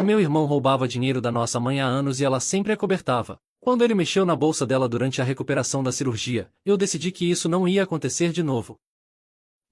meu irmão roubava dinheiro da nossa mãe há anos e ela sempre acobertava. Quando ele mexeu na bolsa dela durante a recuperação da cirurgia, eu decidi que isso não ia acontecer de novo.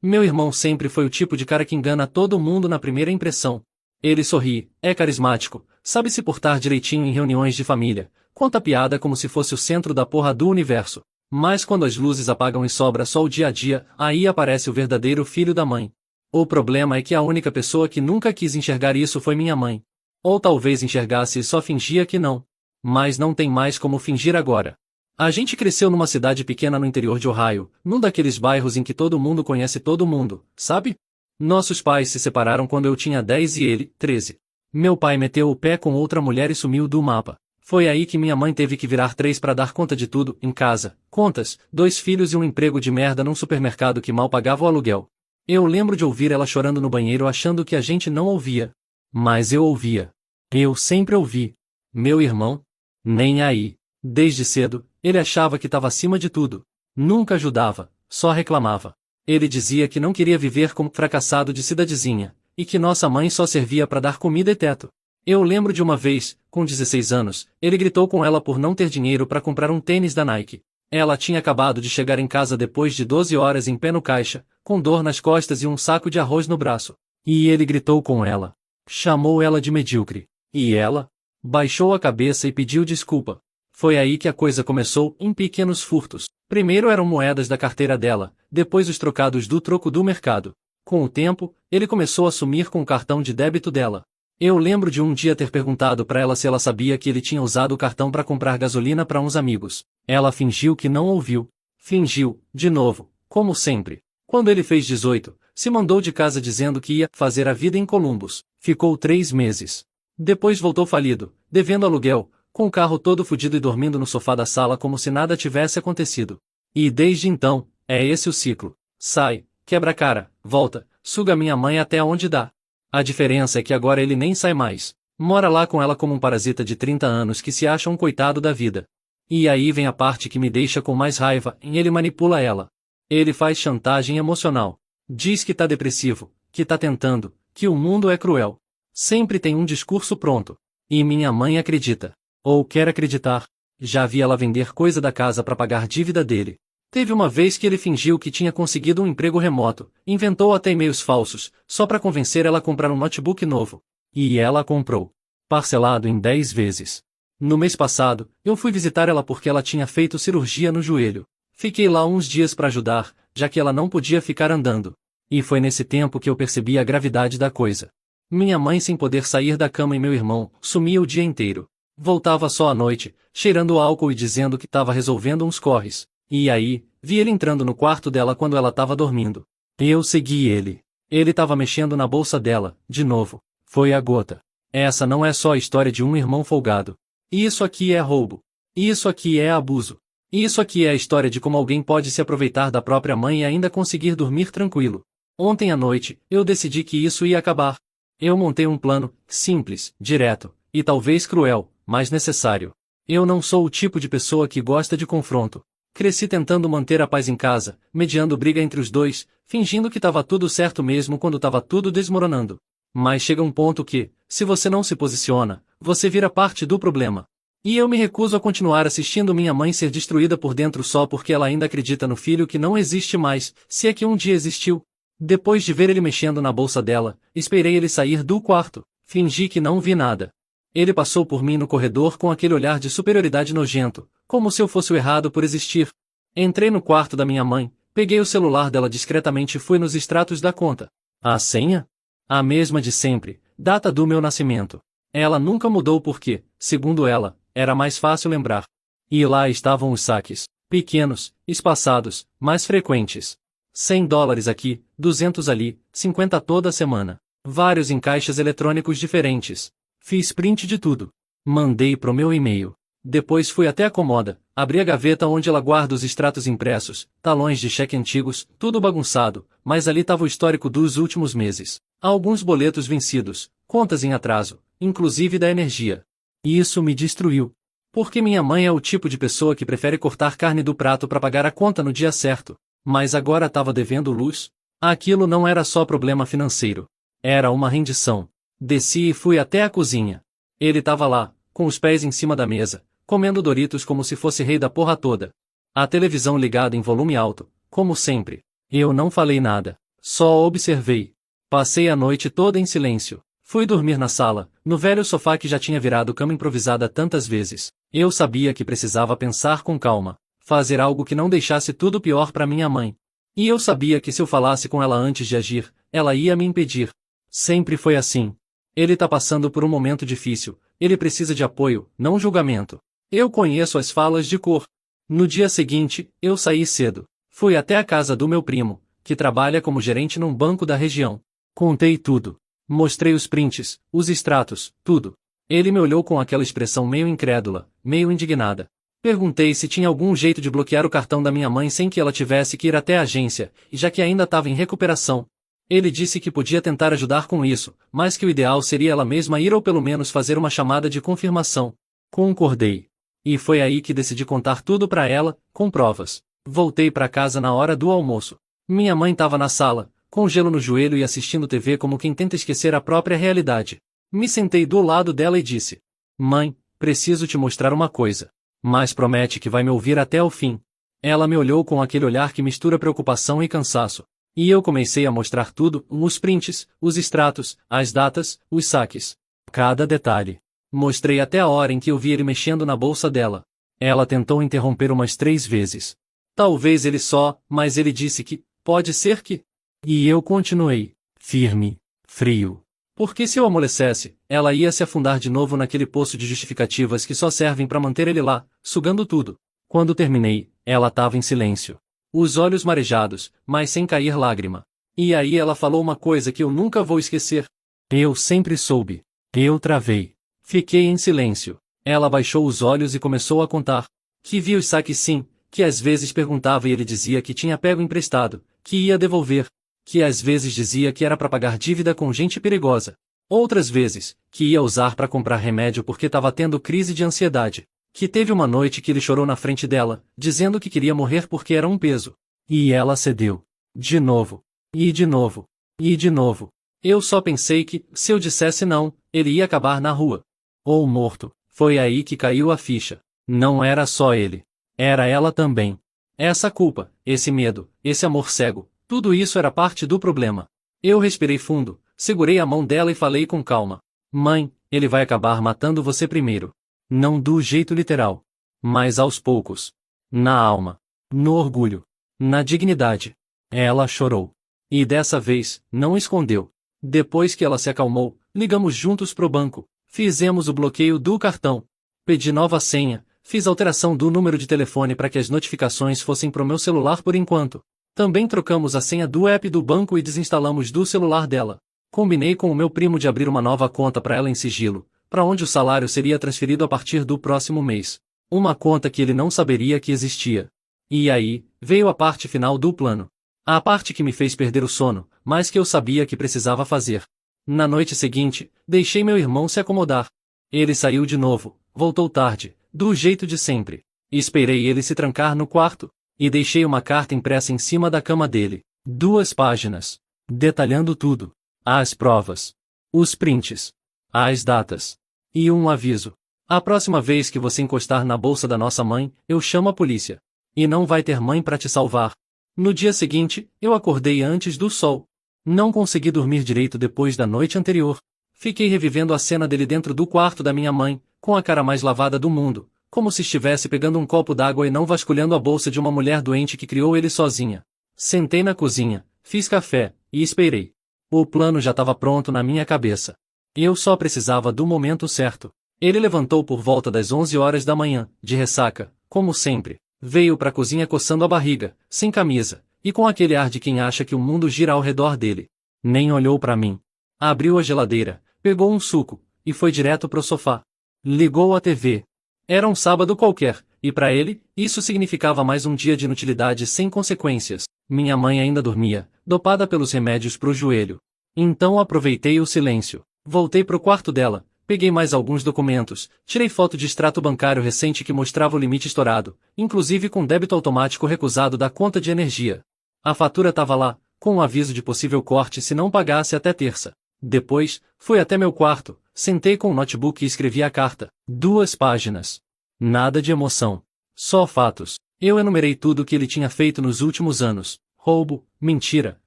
Meu irmão sempre foi o tipo de cara que engana todo mundo na primeira impressão. Ele sorri, é carismático, sabe se portar direitinho em reuniões de família, conta piada como se fosse o centro da porra do universo. Mas quando as luzes apagam e sobra só o dia a dia, aí aparece o verdadeiro filho da mãe. O problema é que a única pessoa que nunca quis enxergar isso foi minha mãe. Ou talvez enxergasse e só fingia que não. Mas não tem mais como fingir agora. A gente cresceu numa cidade pequena no interior de Ohio, num daqueles bairros em que todo mundo conhece todo mundo, sabe? Nossos pais se separaram quando eu tinha 10 e ele, 13. Meu pai meteu o pé com outra mulher e sumiu do mapa. Foi aí que minha mãe teve que virar 3 para dar conta de tudo, em casa, contas, 2 filhos e um emprego de merda num supermercado que mal pagava o aluguel. Eu lembro de ouvir ela chorando no banheiro achando que a gente não ouvia. Mas eu ouvia. Eu sempre ouvi. Meu irmão? Nem aí. Desde cedo, ele achava que estava acima de tudo. Nunca ajudava, só reclamava. Ele dizia que não queria viver como fracassado de cidadezinha, e que nossa mãe só servia para dar comida e teto. Eu lembro de uma vez, com 16 anos, ele gritou com ela por não ter dinheiro para comprar um tênis da Nike. Ela tinha acabado de chegar em casa depois de 12 horas em pé no caixa, com dor nas costas e um saco de arroz no braço. E ele gritou com ela. Chamou ela de medíocre. E ela? Baixou a cabeça e pediu desculpa. Foi aí que a coisa começou, em pequenos furtos. Primeiro eram moedas da carteira dela, depois os trocados do troco do mercado. Com o tempo, ele começou a sumir com o cartão de débito dela. Eu lembro de um dia ter perguntado para ela se ela sabia que ele tinha usado o cartão para comprar gasolina para uns amigos. Ela fingiu que não ouviu. Fingiu, de novo, como sempre. Quando ele fez 18, se mandou de casa dizendo que ia fazer a vida em Columbus. Ficou 3 meses. Depois voltou falido, devendo aluguel, com o carro todo fudido e dormindo no sofá da sala como se nada tivesse acontecido. E desde então, é esse o ciclo. Sai, quebra a cara, volta, suga minha mãe até onde dá. A diferença é que agora ele nem sai mais. Mora lá com ela como um parasita de 30 anos que se acha um coitado da vida. E aí vem a parte que me deixa com mais raiva, e ele manipula ela. Ele faz chantagem emocional. Diz que tá depressivo, que tá tentando, que o mundo é cruel. Sempre tem um discurso pronto. E minha mãe acredita. Ou quer acreditar. Já vi ela vender coisa da casa para pagar dívida dele. Teve uma vez que ele fingiu que tinha conseguido um emprego remoto, inventou até e-mails falsos, só para convencer ela a comprar um notebook novo. E ela comprou. Parcelado em 10 vezes. No mês passado, eu fui visitar ela porque ela tinha feito cirurgia no joelho. Fiquei lá uns dias para ajudar, já que ela não podia ficar andando. E foi nesse tempo que eu percebi a gravidade da coisa. Minha mãe sem poder sair da cama e meu irmão, sumia o dia inteiro. Voltava só à noite, cheirando álcool e dizendo que estava resolvendo uns corres. E aí, vi ele entrando no quarto dela quando ela estava dormindo. Eu segui ele. Ele estava mexendo na bolsa dela, de novo. Foi a gota. Essa não é só a história de um irmão folgado. Isso aqui é roubo. Isso aqui é abuso. Isso aqui é a história de como alguém pode se aproveitar da própria mãe e ainda conseguir dormir tranquilo. Ontem à noite, eu decidi que isso ia acabar. Eu montei um plano, simples, direto, e talvez cruel, mas necessário. Eu não sou o tipo de pessoa que gosta de confronto. Cresci tentando manter a paz em casa, mediando briga entre os dois, fingindo que estava tudo certo mesmo quando estava tudo desmoronando. Mas chega um ponto que, se você não se posiciona, você vira parte do problema. E eu me recuso a continuar assistindo minha mãe ser destruída por dentro só porque ela ainda acredita no filho que não existe mais, se é que um dia existiu. Depois de ver ele mexendo na bolsa dela, esperei ele sair do quarto, fingi que não vi nada. Ele passou por mim no corredor com aquele olhar de superioridade nojento, como se eu fosse o errado por existir. Entrei no quarto da minha mãe, peguei o celular dela discretamente e fui nos extratos da conta. A senha? A mesma de sempre, data do meu nascimento. Ela nunca mudou porque, segundo ela, era mais fácil lembrar. E lá estavam os saques, pequenos, espaçados, mais frequentes. $100 aqui, 200 ali, 50 toda semana. Vários em caixas eletrônicos diferentes. Fiz print de tudo. Mandei pro meu e-mail. Depois fui até a comoda, abri a gaveta onde ela guarda os extratos impressos, talões de cheque antigos, tudo bagunçado, mas ali estava o histórico dos últimos meses. Alguns boletos vencidos, contas em atraso, inclusive da energia. E isso me destruiu. Porque minha mãe é o tipo de pessoa que prefere cortar carne do prato para pagar a conta no dia certo. Mas agora estava devendo luz. Aquilo não era só problema financeiro. Era uma rendição. Desci e fui até a cozinha. Ele estava lá, com os pés em cima da mesa, comendo Doritos como se fosse rei da porra toda. A televisão ligada em volume alto, como sempre. Eu não falei nada, só observei. Passei a noite toda em silêncio. Fui dormir na sala, no velho sofá que já tinha virado cama improvisada tantas vezes. Eu sabia que precisava pensar com calma, fazer algo que não deixasse tudo pior para minha mãe. E eu sabia que se eu falasse com ela antes de agir, ela ia me impedir. Sempre foi assim. Ele tá passando por um momento difícil, ele precisa de apoio, não julgamento. Eu conheço as falas de cor. No dia seguinte, eu saí cedo. Fui até a casa do meu primo, que trabalha como gerente num banco da região. Contei tudo. Mostrei os prints, os extratos, tudo. Ele me olhou com aquela expressão meio incrédula, meio indignada. Perguntei se tinha algum jeito de bloquear o cartão da minha mãe sem que ela tivesse que ir até a agência, e já que ainda estava em recuperação. Ele disse que podia tentar ajudar com isso, mas que o ideal seria ela mesma ir ou pelo menos fazer uma chamada de confirmação. Concordei. E foi aí que decidi contar tudo para ela, com provas. Voltei para casa na hora do almoço. Minha mãe estava na sala, com gelo no joelho e assistindo TV como quem tenta esquecer a própria realidade. Me sentei do lado dela e disse: Mãe, preciso te mostrar uma coisa. Mas promete que vai me ouvir até o fim. Ela me olhou com aquele olhar que mistura preocupação e cansaço. E eu comecei a mostrar tudo, os prints, os extratos, as datas, os saques. Cada detalhe. Mostrei até a hora em que eu vi ele mexendo na bolsa dela. Ela tentou interromper umas 3 vezes. Talvez ele só, mas ele disse que, pode ser que... E eu continuei, firme, frio. Porque se eu amolecesse, ela ia se afundar de novo naquele poço de justificativas que só servem para manter ele lá, sugando tudo. Quando terminei, ela estava em silêncio. Os olhos marejados, mas sem cair lágrima. E aí ela falou uma coisa que eu nunca vou esquecer. Eu sempre soube. Eu travei. Fiquei em silêncio. Ela baixou os olhos e começou a contar. Que via os saques sim, que às vezes perguntava e ele dizia que tinha pego emprestado, que ia devolver. Que às vezes dizia que era para pagar dívida com gente perigosa. Outras vezes, que ia usar para comprar remédio porque estava tendo crise de ansiedade. Que teve uma noite que ele chorou na frente dela, dizendo que queria morrer porque era um peso. E ela cedeu. De novo. E de novo. E de novo. Eu só pensei que, se eu dissesse não, ele ia acabar na rua. Ou morto. Foi aí que caiu a ficha. Não era só ele. Era ela também. Essa culpa, esse medo, esse amor cego, tudo isso era parte do problema. Eu respirei fundo, segurei a mão dela e falei com calma. Mãe, ele vai acabar matando você primeiro. Não do jeito literal. Mas aos poucos. Na alma. No orgulho. Na dignidade. Ela chorou. E dessa vez, não escondeu. Depois que ela se acalmou, ligamos juntos pro banco. Fizemos o bloqueio do cartão. Pedi nova senha. Fiz alteração do número de telefone para que as notificações fossem pro meu celular por enquanto. Também trocamos a senha do app do banco e desinstalamos do celular dela. Combinei com o meu primo de abrir uma nova conta para ela em sigilo, para onde o salário seria transferido a partir do próximo mês. Uma conta que ele não saberia que existia. E aí, veio a parte final do plano. A parte que me fez perder o sono, mas que eu sabia que precisava fazer. Na noite seguinte, deixei meu irmão se acomodar. Ele saiu de novo, voltou tarde, do jeito de sempre. Esperei ele se trancar no quarto, e deixei uma carta impressa em cima da cama dele. 2 páginas. Detalhando tudo. As provas. Os prints. As datas. E um aviso. A próxima vez que você encostar na bolsa da nossa mãe, eu chamo a polícia. E não vai ter mãe para te salvar. No dia seguinte, eu acordei antes do sol. Não consegui dormir direito depois da noite anterior. Fiquei revivendo a cena dele dentro do quarto da minha mãe, com a cara mais lavada do mundo, como se estivesse pegando um copo d'água e não vasculhando a bolsa de uma mulher doente que criou ele sozinha. Sentei na cozinha, fiz café, e esperei. O plano já estava pronto na minha cabeça. Eu só precisava do momento certo. Ele levantou por volta das 11 horas da manhã, de ressaca, como sempre. Veio para a cozinha coçando a barriga, sem camisa, e com aquele ar de quem acha que o mundo gira ao redor dele. Nem olhou para mim. Abriu a geladeira, pegou um suco, e foi direto pro sofá. Ligou a TV. Era um sábado qualquer, e para ele, isso significava mais um dia de inutilidade sem consequências. Minha mãe ainda dormia, dopada pelos remédios pro joelho. Então aproveitei o silêncio. Voltei pro quarto dela, peguei mais alguns documentos, tirei foto de extrato bancário recente que mostrava o limite estourado, inclusive com débito automático recusado da conta de energia. A fatura estava lá, com um aviso de possível corte se não pagasse até terça. Depois, fui até meu quarto, sentei com o notebook e escrevi a carta. 2 páginas. Nada de emoção. Só fatos. Eu enumerei tudo o que ele tinha feito nos últimos anos. Roubo, mentira,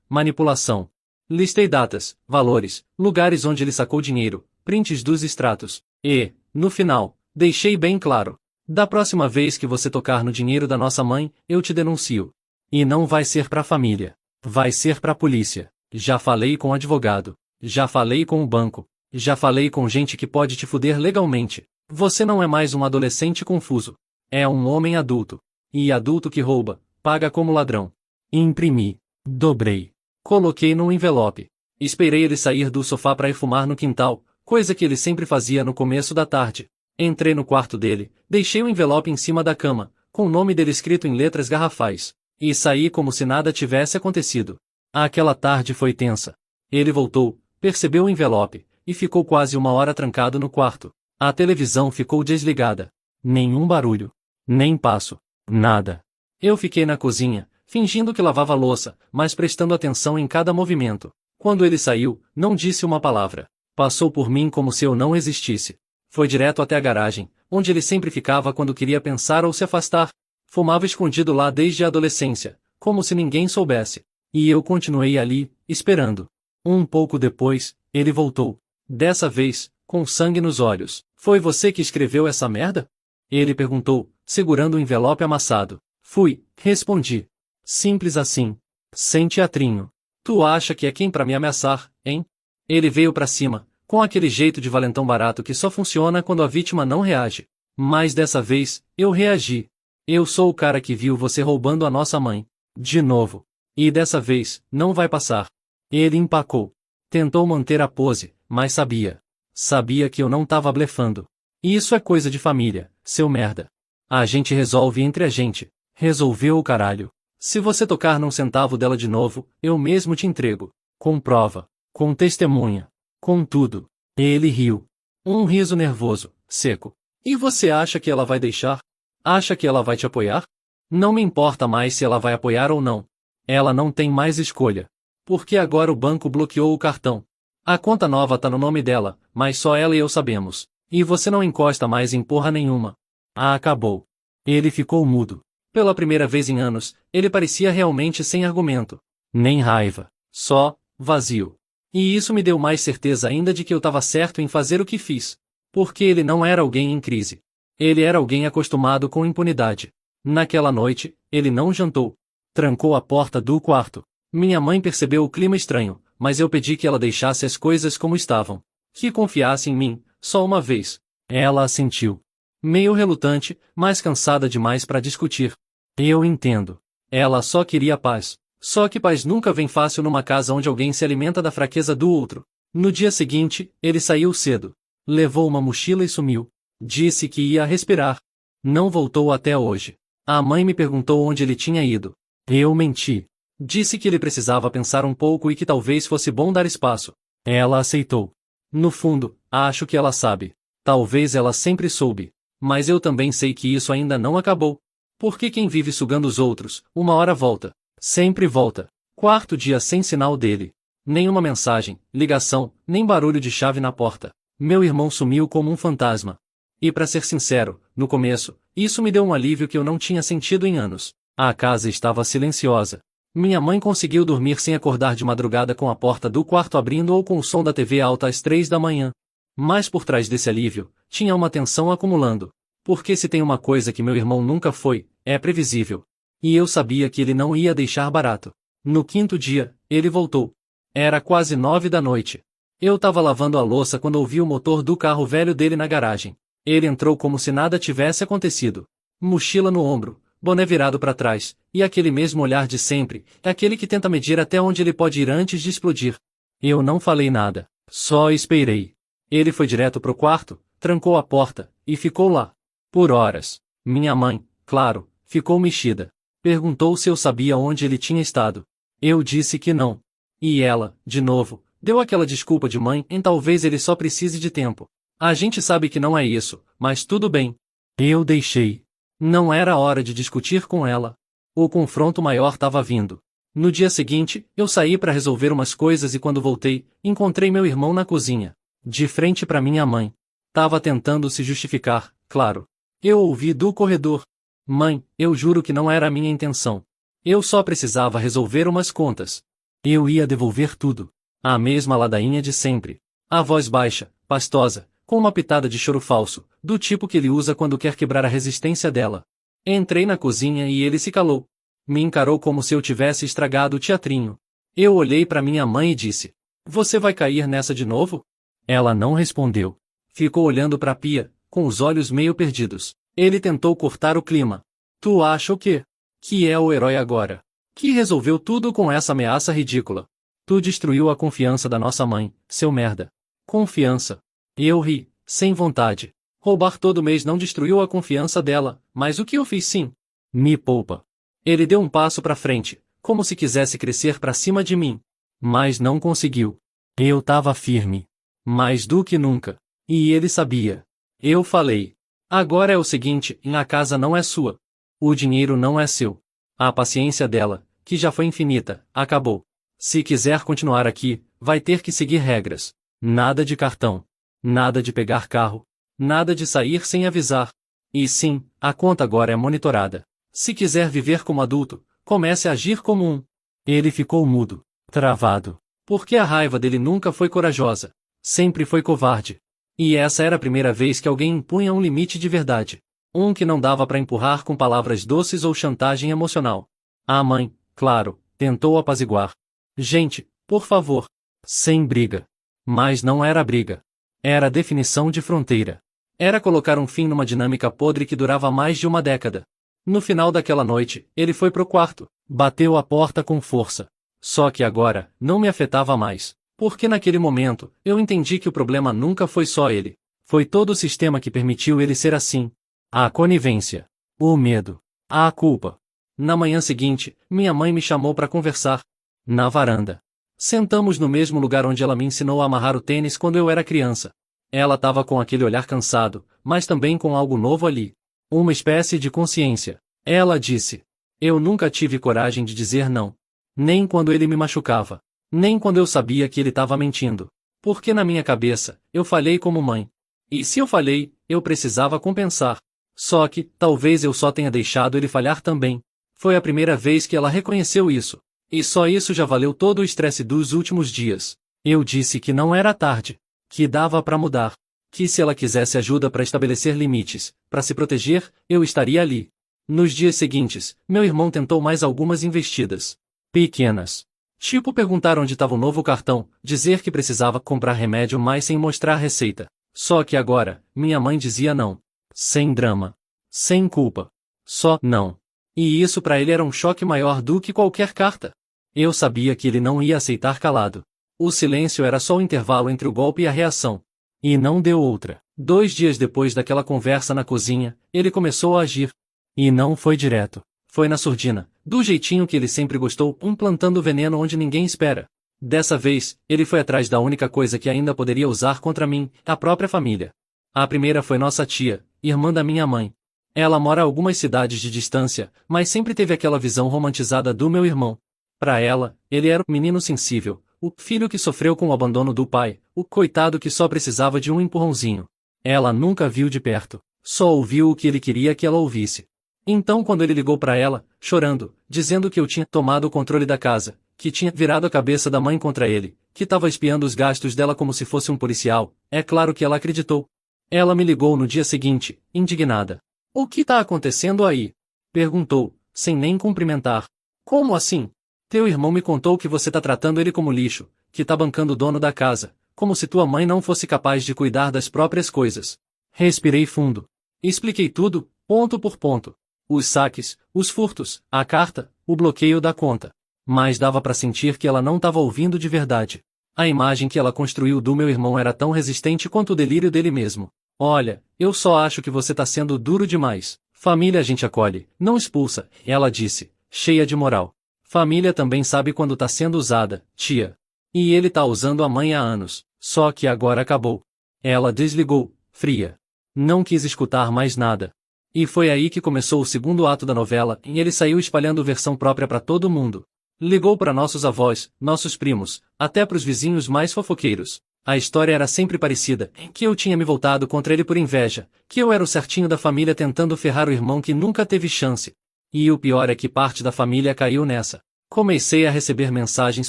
manipulação. Listei datas, valores, lugares onde ele sacou dinheiro, prints dos extratos. E, no final, deixei bem claro. Da próxima vez que você tocar no dinheiro da nossa mãe, eu te denuncio. E não vai ser pra família. Vai ser pra polícia. Já falei com o advogado. Já falei com o banco. Já falei com gente que pode te fuder legalmente. Você não é mais um adolescente confuso. É um homem adulto. E adulto que rouba, paga como ladrão. Imprimi. Dobrei. Coloquei num envelope. Esperei ele sair do sofá para ir fumar no quintal, coisa que ele sempre fazia no começo da tarde. Entrei no quarto dele, deixei o envelope em cima da cama, com o nome dele escrito em letras garrafais, e saí como se nada tivesse acontecido. Aquela tarde foi tensa. Ele voltou, percebeu o envelope, e ficou quase 1 hora trancado no quarto. A televisão ficou desligada. Nenhum barulho. Nem passo. Nada. Eu fiquei na cozinha, fingindo que lavava a louça, mas prestando atenção em cada movimento. Quando ele saiu, não disse uma palavra. Passou por mim como se eu não existisse. Foi direto até a garagem, onde ele sempre ficava quando queria pensar ou se afastar. Fumava escondido lá desde a adolescência, como se ninguém soubesse. E eu continuei ali, esperando. Um pouco depois, ele voltou. Dessa vez, com sangue nos olhos. Foi você que escreveu essa merda? Ele perguntou, segurando o envelope amassado. Fui, respondi. Simples assim. Sem teatrinho. Tu acha que é quem pra me ameaçar, hein? Ele veio pra cima, com aquele jeito de valentão barato que só funciona quando a vítima não reage. Mas dessa vez, eu reagi. Eu sou o cara que viu você roubando a nossa mãe. De novo. E dessa vez, não vai passar. Ele empacou. Tentou manter a pose, mas sabia. Sabia que eu não tava blefando. Isso é coisa de família, seu merda. A gente resolve entre a gente. Resolveu o caralho. Se você tocar num centavo dela de novo, eu mesmo te entrego. Com prova. Com testemunha. Com tudo. Ele riu. Um riso nervoso, seco. E você acha que ela vai deixar? Acha que ela vai te apoiar? Não me importa mais se ela vai apoiar ou não. Ela não tem mais escolha. Porque agora o banco bloqueou o cartão. A conta nova tá no nome dela, mas só ela e eu sabemos. E você não encosta mais em porra nenhuma. Ah, acabou. Ele ficou mudo. Pela primeira vez em anos, ele parecia realmente sem argumento. Nem raiva. Só, vazio. E isso me deu mais certeza ainda de que eu estava certo em fazer o que fiz. Porque ele não era alguém em crise. Ele era alguém acostumado com impunidade. Naquela noite, ele não jantou. Trancou a porta do quarto. Minha mãe percebeu o clima estranho, mas eu pedi que ela deixasse as coisas como estavam. Que confiasse em mim, só uma vez. Ela assentiu. Meio relutante, mas cansada demais para discutir. Eu entendo. Ela só queria paz. Só que paz nunca vem fácil numa casa onde alguém se alimenta da fraqueza do outro. No dia seguinte, ele saiu cedo. Levou uma mochila e sumiu. Disse que ia respirar. Não voltou até hoje. A mãe me perguntou onde ele tinha ido. Eu menti. Disse que ele precisava pensar um pouco e que talvez fosse bom dar espaço. Ela aceitou. No fundo, acho que ela sabe. Talvez ela sempre soube. Mas eu também sei que isso ainda não acabou. Porque quem vive sugando os outros, uma hora volta. Sempre volta. 4º dia sem sinal dele. Nenhuma mensagem, ligação, nem barulho de chave na porta. Meu irmão sumiu como um fantasma. E pra ser sincero, no começo, isso me deu um alívio que eu não tinha sentido em anos. A casa estava silenciosa. Minha mãe conseguiu dormir sem acordar de madrugada com a porta do quarto abrindo ou com o som da TV alta às 3 da manhã. Mas por trás desse alívio, tinha uma tensão acumulando. Porque se tem uma coisa que meu irmão nunca foi, é previsível. E eu sabia que ele não ia deixar barato. No 5º dia, ele voltou. Era quase 9 da noite. Eu tava lavando a louça quando ouvi o motor do carro velho dele na garagem. Ele entrou como se nada tivesse acontecido. Mochila no ombro, boné virado para trás, e aquele mesmo olhar de sempre, aquele que tenta medir até onde ele pode ir antes de explodir. Eu não falei nada, só esperei. Ele foi direto pro quarto, trancou a porta, e ficou lá. Por horas. Minha mãe, claro, ficou mexida. Perguntou se eu sabia onde ele tinha estado. Eu disse que não. E ela, de novo, deu aquela desculpa de mãe em talvez ele só precise de tempo. A gente sabe que não é isso, mas tudo bem. Eu deixei. Não era hora de discutir com ela. O confronto maior estava vindo. No dia seguinte, eu saí para resolver umas coisas e quando voltei, encontrei meu irmão na cozinha, de frente para minha mãe. Tava tentando se justificar, claro. Eu ouvi do corredor. Mãe, eu juro que não era a minha intenção. Eu só precisava resolver umas contas. Eu ia devolver tudo. A mesma ladainha de sempre. A voz baixa, pastosa, com uma pitada de choro falso, do tipo que ele usa quando quer quebrar a resistência dela. Entrei na cozinha e ele se calou. Me encarou como se eu tivesse estragado o teatrinho. Eu olhei para minha mãe e disse: Você vai cair nessa de novo? Ela não respondeu. Ficou olhando para a pia, com os olhos meio perdidos. Ele tentou cortar o clima. Tu acha o quê? Que é o herói agora? Que resolveu tudo com essa ameaça ridícula? Tu destruiu a confiança da nossa mãe, seu merda. Confiança. Eu ri, sem vontade. Roubar todo mês não destruiu a confiança dela, mas o que eu fiz sim? Me poupa. Ele deu um passo para frente, como se quisesse crescer para cima de mim. Mas não conseguiu. Eu tava firme. Mais do que nunca. E ele sabia. Eu falei. Agora é o seguinte, a casa não é sua. O dinheiro não é seu. A paciência dela, que já foi infinita, acabou. Se quiser continuar aqui, vai ter que seguir regras. Nada de cartão. Nada de pegar carro. Nada de sair sem avisar. E sim, a conta agora é monitorada. Se quiser viver como adulto, comece a agir como um. Ele ficou mudo, travado. Porque a raiva dele nunca foi corajosa. Sempre foi covarde. E essa era a primeira vez que alguém impunha um limite de verdade. Um que não dava para empurrar com palavras doces ou chantagem emocional. A mãe, claro, tentou apaziguar. Gente, por favor. Sem briga. Mas não era briga. Era definição de fronteira. Era colocar um fim numa dinâmica podre que durava mais de uma década. No final daquela noite, ele foi pro quarto, bateu a porta com força. Só que agora, não me afetava mais. Porque naquele momento, eu entendi que o problema nunca foi só ele. Foi todo o sistema que permitiu ele ser assim. A conivência. O medo. A culpa. Na manhã seguinte, minha mãe me chamou para conversar. Na varanda. Sentamos no mesmo lugar onde ela me ensinou a amarrar o tênis quando eu era criança. Ela estava com aquele olhar cansado, mas também com algo novo ali. Uma espécie de consciência. Ela disse. Eu nunca tive coragem de dizer não. Nem quando ele me machucava. Nem quando eu sabia que ele estava mentindo. Porque na minha cabeça, eu falhei como mãe. E se eu falhei, eu precisava compensar. Só que, talvez eu só tenha deixado ele falhar também. Foi a primeira vez que ela reconheceu isso. E só isso já valeu todo o estresse dos últimos dias. Eu disse que não era tarde. Que dava para mudar. Que se ela quisesse ajuda para estabelecer limites, para se proteger, eu estaria ali. Nos dias seguintes, meu irmão tentou mais algumas investidas. Pequenas. Tipo perguntar onde estava o novo cartão, dizer que precisava comprar remédio mas sem mostrar receita. Só que agora, minha mãe dizia não. Sem drama. Sem culpa. Só não. E isso para ele era um choque maior do que qualquer carta. Eu sabia que ele não ia aceitar calado. O silêncio era só o intervalo entre o golpe e a reação. E não deu outra. 2 dias depois daquela conversa na cozinha, ele começou a agir. E não foi direto. Foi na surdina, do jeitinho que ele sempre gostou, plantando veneno onde ninguém espera. Dessa vez, ele foi atrás da única coisa que ainda poderia usar contra mim, a própria família. A primeira foi nossa tia, irmã da minha mãe. Ela mora a algumas cidades de distância, mas sempre teve aquela visão romantizada do meu irmão. Para ela, ele era o menino sensível, o filho que sofreu com o abandono do pai, o coitado que só precisava de um empurrãozinho. Ela nunca viu de perto, só ouviu o que ele queria que ela ouvisse. Então quando ele ligou para ela, chorando, dizendo que eu tinha tomado o controle da casa, que tinha virado a cabeça da mãe contra ele, que estava espiando os gastos dela como se fosse um policial, é claro que ela acreditou. Ela me ligou no dia seguinte, indignada. O que tá acontecendo aí? Perguntou, sem nem cumprimentar. Como assim? Teu irmão me contou que você tá tratando ele como lixo, que tá bancando o dono da casa, como se tua mãe não fosse capaz de cuidar das próprias coisas. Respirei fundo. Expliquei tudo, ponto por ponto. Os saques, os furtos, a carta, o bloqueio da conta. Mas dava para sentir que ela não estava ouvindo de verdade. A imagem que ela construiu do meu irmão era tão resistente quanto o delírio dele mesmo. Olha, eu só acho que você tá sendo duro demais. Família a gente acolhe, não expulsa, ela disse, cheia de moral. Família também sabe quando tá sendo usada, tia. E ele tá usando a mãe há anos, só que agora acabou. Ela desligou, fria. Não quis escutar mais nada. E foi aí que começou o segundo ato da novela, e ele saiu espalhando versão própria para todo mundo. Ligou para nossos avós, nossos primos, até para os vizinhos mais fofoqueiros. A história era sempre parecida, que eu tinha me voltado contra ele por inveja, que eu era o certinho da família tentando ferrar o irmão que nunca teve chance. E o pior é que parte da família caiu nessa. Comecei a receber mensagens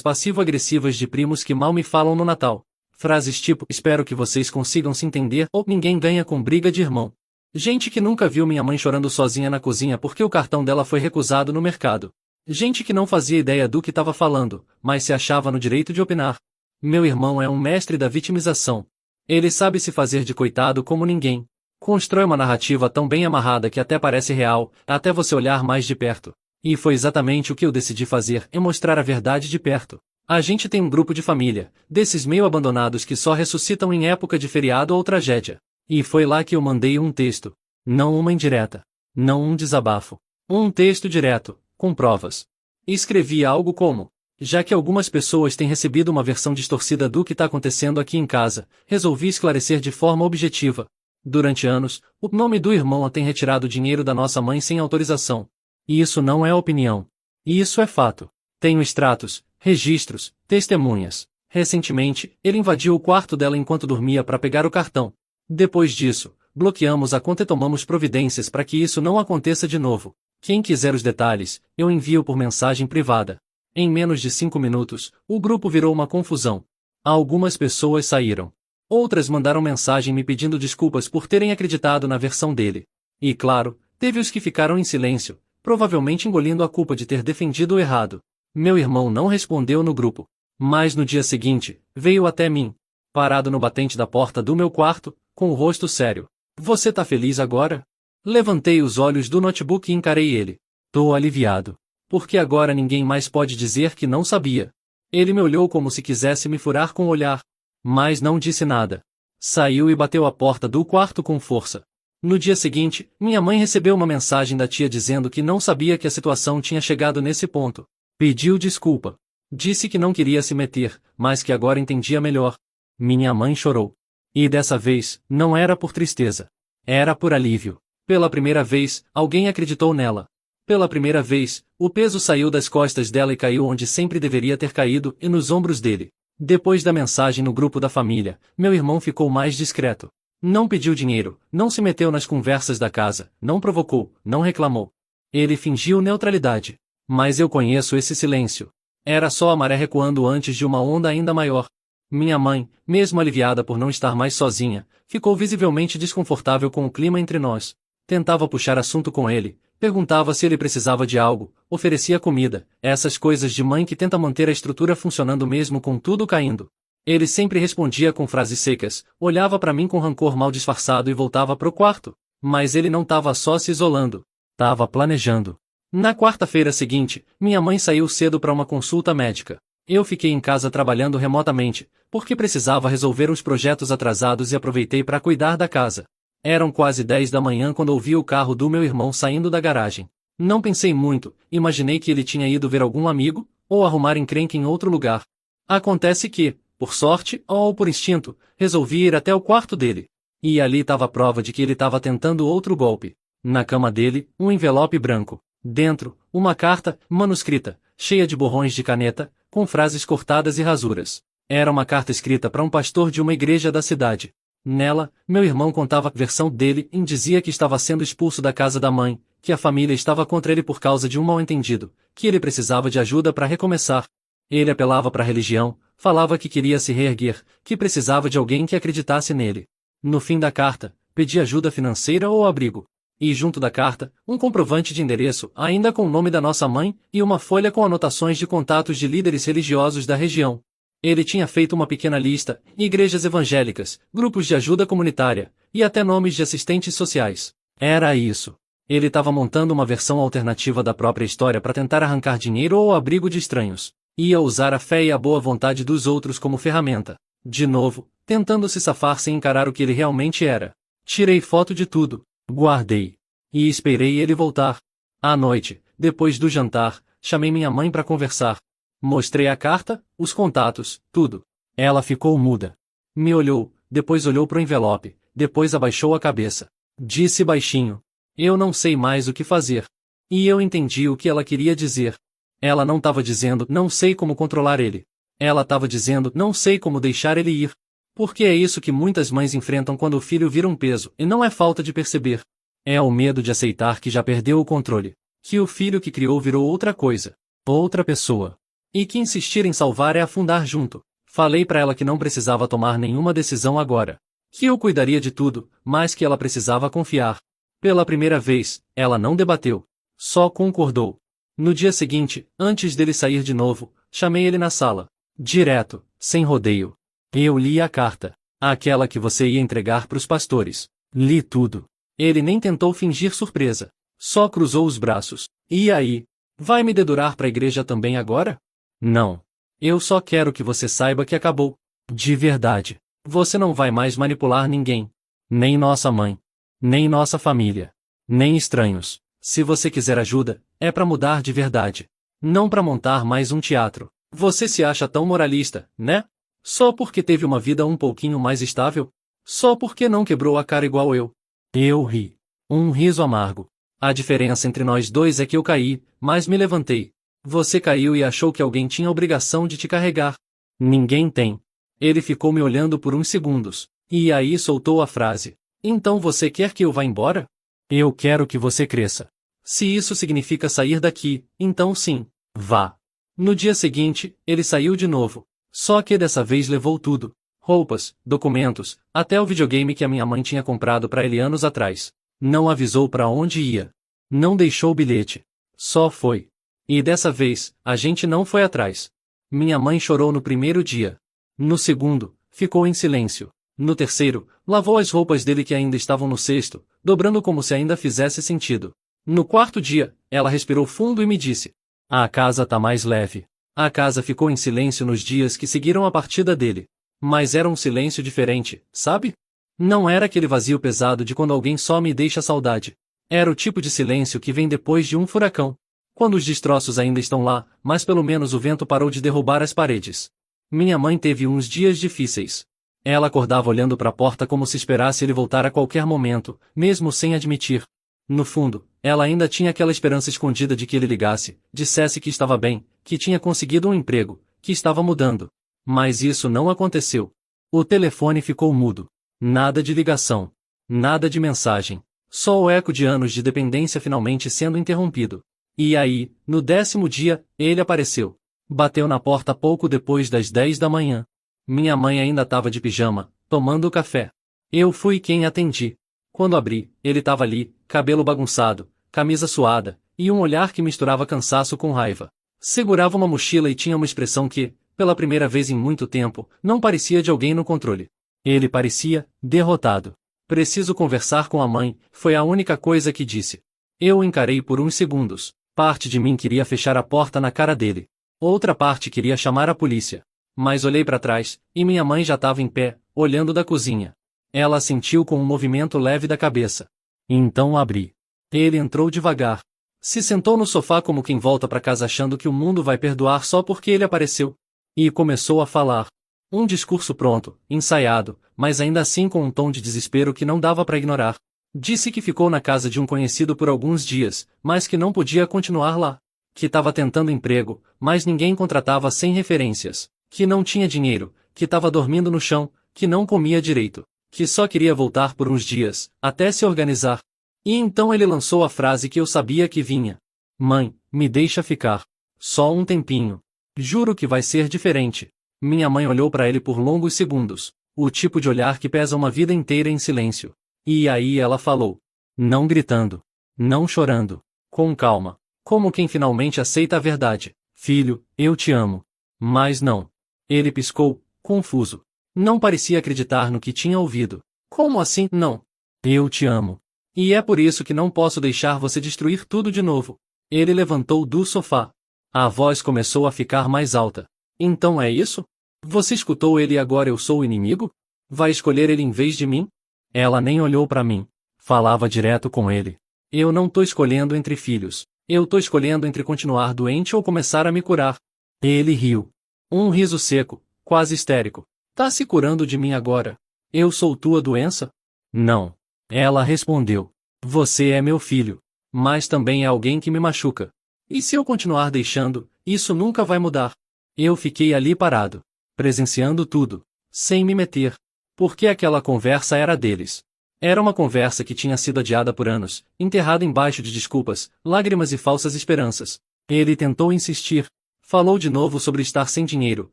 passivo-agressivas de primos que mal me falam no Natal. Frases tipo, espero que vocês consigam se entender, ou ninguém ganha com briga de irmão. Gente que nunca viu minha mãe chorando sozinha na cozinha porque o cartão dela foi recusado no mercado. Gente que não fazia ideia do que estava falando, mas se achava no direito de opinar. Meu irmão é um mestre da vitimização. Ele sabe se fazer de coitado como ninguém. Constrói uma narrativa tão bem amarrada que até parece real, até você olhar mais de perto. E foi exatamente o que eu decidi fazer, é mostrar a verdade de perto. A gente tem um grupo de família, desses meio abandonados que só ressuscitam em época de feriado ou tragédia. E foi lá que eu mandei um texto. Não uma indireta. Não um desabafo. Um texto direto, com provas. Escrevi algo como: já que algumas pessoas têm recebido uma versão distorcida do que está acontecendo aqui em casa, resolvi esclarecer de forma objetiva. Durante anos, o nome do irmão tem retirado dinheiro da nossa mãe sem autorização. E isso não é opinião. E isso é fato. Tenho extratos, registros, testemunhas. Recentemente, ele invadiu o quarto dela enquanto dormia para pegar o cartão. Depois disso, bloqueamos a conta e tomamos providências para que isso não aconteça de novo. Quem quiser os detalhes, eu envio por mensagem privada. Em menos de 5 minutos, o grupo virou uma confusão. Algumas pessoas saíram. Outras mandaram mensagem me pedindo desculpas por terem acreditado na versão dele. E claro, teve os que ficaram em silêncio, provavelmente engolindo a culpa de ter defendido o errado. Meu irmão não respondeu no grupo. Mas no dia seguinte, veio até mim. Parado no batente da porta do meu quarto, com o rosto sério. Você tá feliz agora? Levantei os olhos do notebook e encarei ele. Tô aliviado. Porque agora ninguém mais pode dizer que não sabia. Ele me olhou como se quisesse me furar com o olhar. Mas não disse nada. Saiu e bateu a porta do quarto com força. No dia seguinte, minha mãe recebeu uma mensagem da tia dizendo que não sabia que a situação tinha chegado nesse ponto. Pediu desculpa. Disse que não queria se meter, mas que agora entendia melhor. Minha mãe chorou. E dessa vez, não era por tristeza. Era por alívio. Pela primeira vez, alguém acreditou nela. Pela primeira vez, o peso saiu das costas dela e caiu onde sempre deveria ter caído, e nos ombros dele. Depois da mensagem no grupo da família, meu irmão ficou mais discreto. Não pediu dinheiro, não se meteu nas conversas da casa, não provocou, não reclamou. Ele fingiu neutralidade. Mas eu conheço esse silêncio. Era só a maré recuando antes de uma onda ainda maior. Minha mãe, mesmo aliviada por não estar mais sozinha, ficou visivelmente desconfortável com o clima entre nós. Tentava puxar assunto com ele, perguntava se ele precisava de algo, oferecia comida, essas coisas de mãe que tenta manter a estrutura funcionando mesmo com tudo caindo. Ele sempre respondia com frases secas, olhava para mim com rancor mal disfarçado e voltava pro quarto. Mas ele não estava só se isolando. Tava planejando. Na quarta-feira seguinte, minha mãe saiu cedo para uma consulta médica. Eu fiquei em casa trabalhando remotamente, porque precisava resolver uns projetos atrasados e aproveitei para cuidar da casa. Eram quase 10 da manhã quando ouvi o carro do meu irmão saindo da garagem. Não pensei muito, imaginei que ele tinha ido ver algum amigo, ou arrumar encrenca em outro lugar. Acontece que, por sorte, ou por instinto, resolvi ir até o quarto dele. E ali estava a prova de que ele estava tentando outro golpe. Na cama dele, um envelope branco. Dentro, uma carta, manuscrita, cheia de borrões de caneta, com frases cortadas e rasuras. Era uma carta escrita para um pastor de uma igreja da cidade. Nela, meu irmão contava a versão dele e dizia que estava sendo expulso da casa da mãe, que a família estava contra ele por causa de um mal-entendido, que ele precisava de ajuda para recomeçar. Ele apelava para a religião, falava que queria se reerguer, que precisava de alguém que acreditasse nele. No fim da carta, pedia ajuda financeira ou abrigo. E junto da carta, um comprovante de endereço, ainda com o nome da nossa mãe, e uma folha com anotações de contatos de líderes religiosos da região. Ele tinha feito uma pequena lista, igrejas evangélicas, grupos de ajuda comunitária, e até nomes de assistentes sociais. Era isso. Ele estava montando uma versão alternativa da própria história para tentar arrancar dinheiro ou abrigo de estranhos. Ia usar a fé e a boa vontade dos outros como ferramenta. De novo, tentando se safar sem encarar o que ele realmente era. Tirei foto de tudo, guardei. E esperei ele voltar. À noite, depois do jantar, chamei minha mãe para conversar. Mostrei a carta, os contatos, tudo. Ela ficou muda. Me olhou, depois olhou pro envelope, depois abaixou a cabeça. Disse baixinho: eu não sei mais o que fazer. E eu entendi o que ela queria dizer. Ela não estava dizendo, não sei como controlar ele. Ela estava dizendo, não sei como deixar ele ir. Porque é isso que muitas mães enfrentam quando o filho vira um peso, e não é falta de perceber. É o medo de aceitar que já perdeu o controle. Que o filho que criou virou outra coisa. Outra pessoa. E que insistir em salvar é afundar junto. Falei para ela que não precisava tomar nenhuma decisão agora. Que eu cuidaria de tudo, mas que ela precisava confiar. Pela primeira vez, ela não debateu. Só concordou. No dia seguinte, antes dele sair de novo, chamei ele na sala. Direto, sem rodeio. Eu li a carta. Aquela que você ia entregar para os pastores. Li tudo. Ele nem tentou fingir surpresa. Só cruzou os braços. E aí? Vai me dedurar para a igreja também agora? Não. Eu só quero que você saiba que acabou. De verdade. Você não vai mais manipular ninguém. Nem nossa mãe. Nem nossa família. Nem estranhos. Se você quiser ajuda, é para mudar de verdade. Não para montar mais um teatro. Você se acha tão moralista, né? Só porque teve uma vida um pouquinho mais estável? Só porque não quebrou a cara igual eu? Eu ri. Um riso amargo. A diferença entre nós dois é que eu caí, mas me levantei. Você caiu e achou que alguém tinha a obrigação de te carregar. Ninguém tem. Ele ficou me olhando por uns segundos. E aí soltou a frase. Então você quer que eu vá embora? Eu quero que você cresça. Se isso significa sair daqui, então sim, vá. No dia seguinte, ele saiu de novo. Só que dessa vez levou tudo. Roupas, documentos, até o videogame que a minha mãe tinha comprado para ele anos atrás. Não avisou para onde ia. Não deixou bilhete. Só foi. E dessa vez, a gente não foi atrás. Minha mãe chorou no primeiro dia. No segundo, ficou em silêncio. No terceiro, lavou as roupas dele que ainda estavam no cesto, dobrando como se ainda fizesse sentido. No quarto dia, ela respirou fundo e me disse: a casa tá mais leve. A casa ficou em silêncio nos dias que seguiram a partida dele. Mas era um silêncio diferente, sabe? Não era aquele vazio pesado de quando alguém some e deixa saudade. Era o tipo de silêncio que vem depois de um furacão. Quando os destroços ainda estão lá, mas pelo menos o vento parou de derrubar as paredes. Minha mãe teve uns dias difíceis. Ela acordava olhando para a porta como se esperasse ele voltar a qualquer momento, mesmo sem admitir. No fundo, ela ainda tinha aquela esperança escondida de que ele ligasse, dissesse que estava bem, que tinha conseguido um emprego, que estava mudando. Mas isso não aconteceu. O telefone ficou mudo. Nada de ligação. Nada de mensagem. Só o eco de anos de dependência finalmente sendo interrompido. E aí, no 10º dia, ele apareceu. Bateu na porta pouco depois das 10 da manhã. Minha mãe ainda estava de pijama, tomando café. Eu fui quem atendi. Quando abri, ele estava ali, cabelo bagunçado, camisa suada, e um olhar que misturava cansaço com raiva. Segurava uma mochila e tinha uma expressão que, pela primeira vez em muito tempo, não parecia de alguém no controle. Ele parecia derrotado. Preciso conversar com a mãe, foi a única coisa que disse. Eu o encarei por uns segundos. Parte de mim queria fechar a porta na cara dele. Outra parte queria chamar a polícia. Mas olhei para trás, e minha mãe já estava em pé, olhando da cozinha. Ela assentiu com um movimento leve da cabeça. Então abri. Ele entrou devagar. Se sentou no sofá como quem volta para casa achando que o mundo vai perdoar só porque ele apareceu. E começou a falar. Um discurso pronto, ensaiado, mas ainda assim com um tom de desespero que não dava para ignorar. Disse que ficou na casa de um conhecido por alguns dias, mas que não podia continuar lá. Que estava tentando emprego, mas ninguém contratava sem referências. Que não tinha dinheiro, que estava dormindo no chão, que não comia direito. Que só queria voltar por uns dias, até se organizar. E então ele lançou a frase que eu sabia que vinha. Mãe, me deixa ficar. Só um tempinho. Juro que vai ser diferente. Minha mãe olhou para ele por longos segundos. O tipo de olhar que pesa uma vida inteira em silêncio. E aí ela falou. Não gritando. Não chorando. Com calma. Como quem finalmente aceita a verdade. Filho, eu te amo. Mas não. Ele piscou, confuso. Não parecia acreditar no que tinha ouvido. Como assim, não? Eu te amo. E é por isso que não posso deixar você destruir tudo de novo. Ele levantou do sofá. A voz começou a ficar mais alta. Então é isso? Você escutou ele e agora eu sou o inimigo? Vai escolher ele em vez de mim? Ela nem olhou para mim. Falava direto com ele. Eu não tô escolhendo entre filhos. Eu tô escolhendo entre continuar doente ou começar a me curar. Ele riu. Um riso seco, quase histérico. Tá se curando de mim agora? Eu sou tua doença? Não. Ela respondeu. Você é meu filho. Mas também é alguém que me machuca. E se eu continuar deixando, isso nunca vai mudar. Eu fiquei ali parado, presenciando tudo, sem me meter. Porque aquela conversa era deles. Era uma conversa que tinha sido adiada por anos, enterrada embaixo de desculpas, lágrimas e falsas esperanças. Ele tentou insistir. Falou de novo sobre estar sem dinheiro,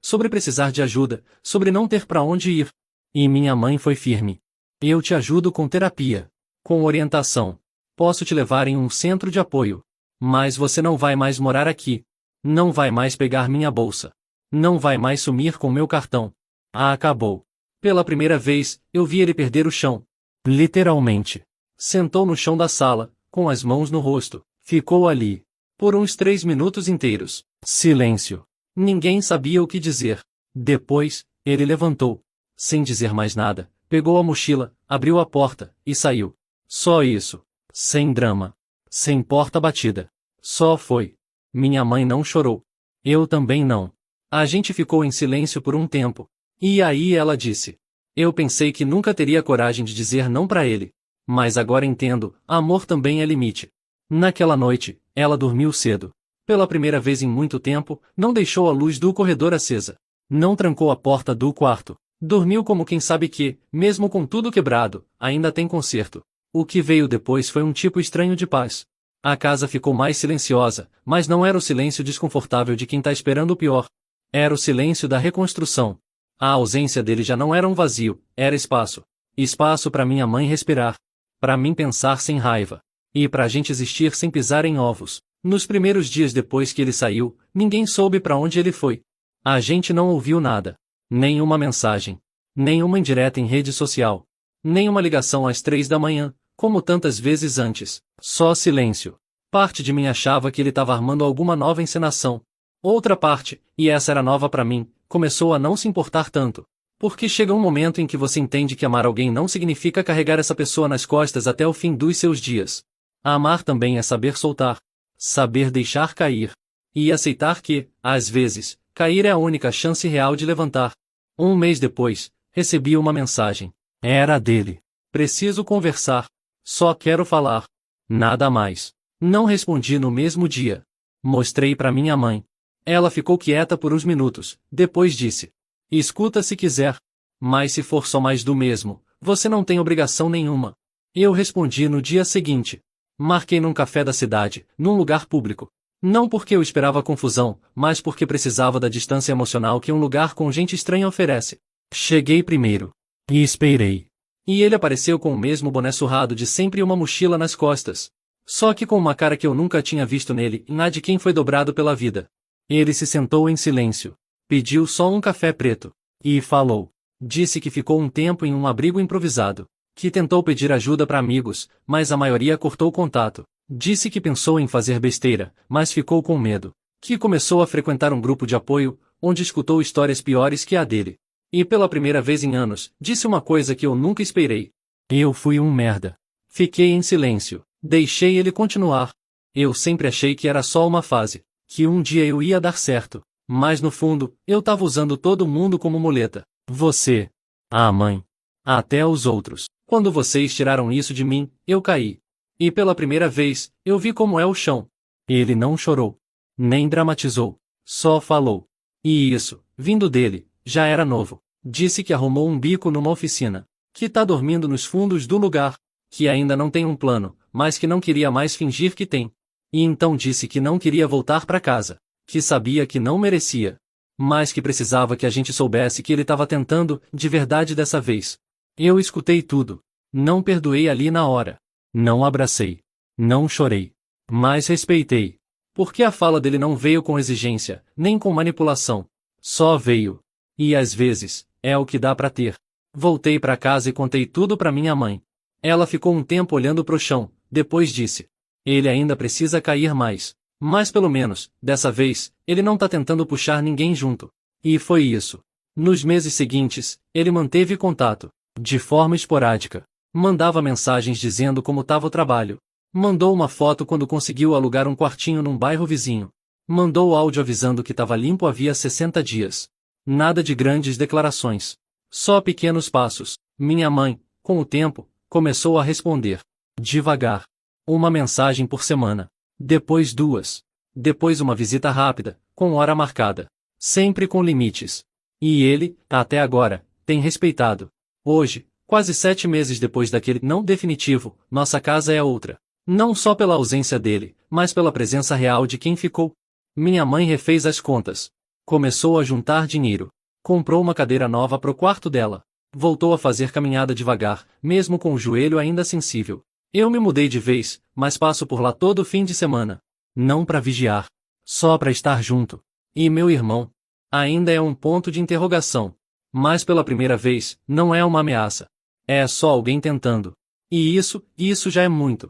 sobre precisar de ajuda, sobre não ter para onde ir. E minha mãe foi firme. Eu te ajudo com terapia, com orientação. Posso te levar em um centro de apoio. Mas você não vai mais morar aqui. Não vai mais pegar minha bolsa. Não vai mais sumir com meu cartão. Ah, acabou. Pela primeira vez, eu vi ele perder o chão. Literalmente. Sentou no chão da sala, com as mãos no rosto. Ficou ali. Por uns 3 minutos inteiros. Silêncio. Ninguém sabia o que dizer. Depois, ele levantou. Sem dizer mais nada, pegou a mochila, abriu a porta, e saiu. Só isso. Sem drama. Sem porta batida. Só foi. Minha mãe não chorou. Eu também não. A gente ficou em silêncio por um tempo. E aí ela disse. Eu pensei que nunca teria coragem de dizer não para ele. Mas agora entendo, amor também é limite. Naquela noite, ela dormiu cedo. Pela primeira vez em muito tempo, não deixou a luz do corredor acesa. Não trancou a porta do quarto. Dormiu como quem sabe que, mesmo com tudo quebrado, ainda tem conserto. O que veio depois foi um tipo estranho de paz. A casa ficou mais silenciosa, mas não era o silêncio desconfortável de quem tá esperando o pior. Era o silêncio da reconstrução. A ausência dele já não era um vazio, era espaço. Espaço para minha mãe respirar. Para mim pensar sem raiva. E para a gente existir sem pisar em ovos. Nos primeiros dias depois que ele saiu, ninguém soube para onde ele foi. A gente não ouviu nada. Nenhuma mensagem. Nenhuma indireta em rede social. Nenhuma ligação às 3 da manhã, como tantas vezes antes. Só silêncio. Parte de mim achava que ele estava armando alguma nova encenação. Outra parte, e essa era nova para mim, começou a não se importar tanto. Porque chega um momento em que você entende que amar alguém não significa carregar essa pessoa nas costas até o fim dos seus dias. Amar também é saber soltar. Saber deixar cair. E aceitar que, às vezes, cair é a única chance real de levantar. Um mês depois, recebi uma mensagem. Era dele. Preciso conversar. Só quero falar. Nada mais. Não respondi no mesmo dia. Mostrei para minha mãe. Ela ficou quieta por uns minutos, depois disse. Escuta se quiser. Mas se for só mais do mesmo, você não tem obrigação nenhuma. Eu respondi no dia seguinte. Marquei num café da cidade, num lugar público. Não porque eu esperava confusão, mas porque precisava da distância emocional que um lugar com gente estranha oferece. Cheguei primeiro. E esperei. E ele apareceu com o mesmo boné surrado de sempre e uma mochila nas costas. Só que com uma cara que eu nunca tinha visto nele, na de quem foi dobrado pela vida. Ele se sentou em silêncio. Pediu só um café preto. E falou. Disse que ficou um tempo em um abrigo improvisado. Que tentou pedir ajuda para amigos, mas a maioria cortou o contato. Disse que pensou em fazer besteira, mas ficou com medo. Que começou a frequentar um grupo de apoio, onde escutou histórias piores que a dele. E pela primeira vez em anos, disse uma coisa que eu nunca esperei. Eu fui um merda. Fiquei em silêncio. Deixei ele continuar. Eu sempre achei que era só uma fase. Que um dia eu ia dar certo. Mas no fundo, eu tava usando todo mundo como muleta. Você. A mãe. Até os outros. Quando vocês tiraram isso de mim, eu caí. E pela primeira vez, eu vi como é o chão. Ele não chorou. Nem dramatizou. Só falou. E isso, vindo dele, já era novo. Disse que arrumou um bico numa oficina. Que tá dormindo nos fundos do lugar. Que ainda não tem um plano, mas que não queria mais fingir que tem. E então disse que não queria voltar para casa. Que sabia que não merecia. Mas que precisava que a gente soubesse que ele estava tentando, de verdade dessa vez. Eu escutei tudo. Não perdoei ali na hora. Não abracei. Não chorei. Mas respeitei. Porque a fala dele não veio com exigência, nem com manipulação. Só veio. E às vezes, é o que dá pra ter. Voltei pra casa e contei tudo pra minha mãe. Ela ficou um tempo olhando pro chão, depois disse. Ele ainda precisa cair mais. Mas pelo menos, dessa vez, ele não tá tentando puxar ninguém junto. E foi isso. Nos meses seguintes, ele manteve contato. De forma esporádica. Mandava mensagens dizendo como tava o trabalho. Mandou uma foto quando conseguiu alugar um quartinho num bairro vizinho. Mandou áudio avisando que tava limpo havia 60 dias. Nada de grandes declarações. Só pequenos passos. Minha mãe, com o tempo, começou a responder. Devagar. Uma mensagem por semana. Depois 2. Depois uma visita rápida, com hora marcada. Sempre com limites. E ele, até agora, tem respeitado. Hoje, quase 7 meses depois daquele não definitivo, nossa casa é outra. Não só pela ausência dele, mas pela presença real de quem ficou. Minha mãe refez as contas. Começou a juntar dinheiro. Comprou uma cadeira nova pro quarto dela. Voltou a fazer caminhada devagar, mesmo com o joelho ainda sensível. Eu me mudei de vez, mas passo por lá todo fim de semana. Não para vigiar. Só para estar junto. E meu irmão? Ainda é um ponto de interrogação. Mas pela primeira vez, não é uma ameaça. É só alguém tentando. E isso já é muito.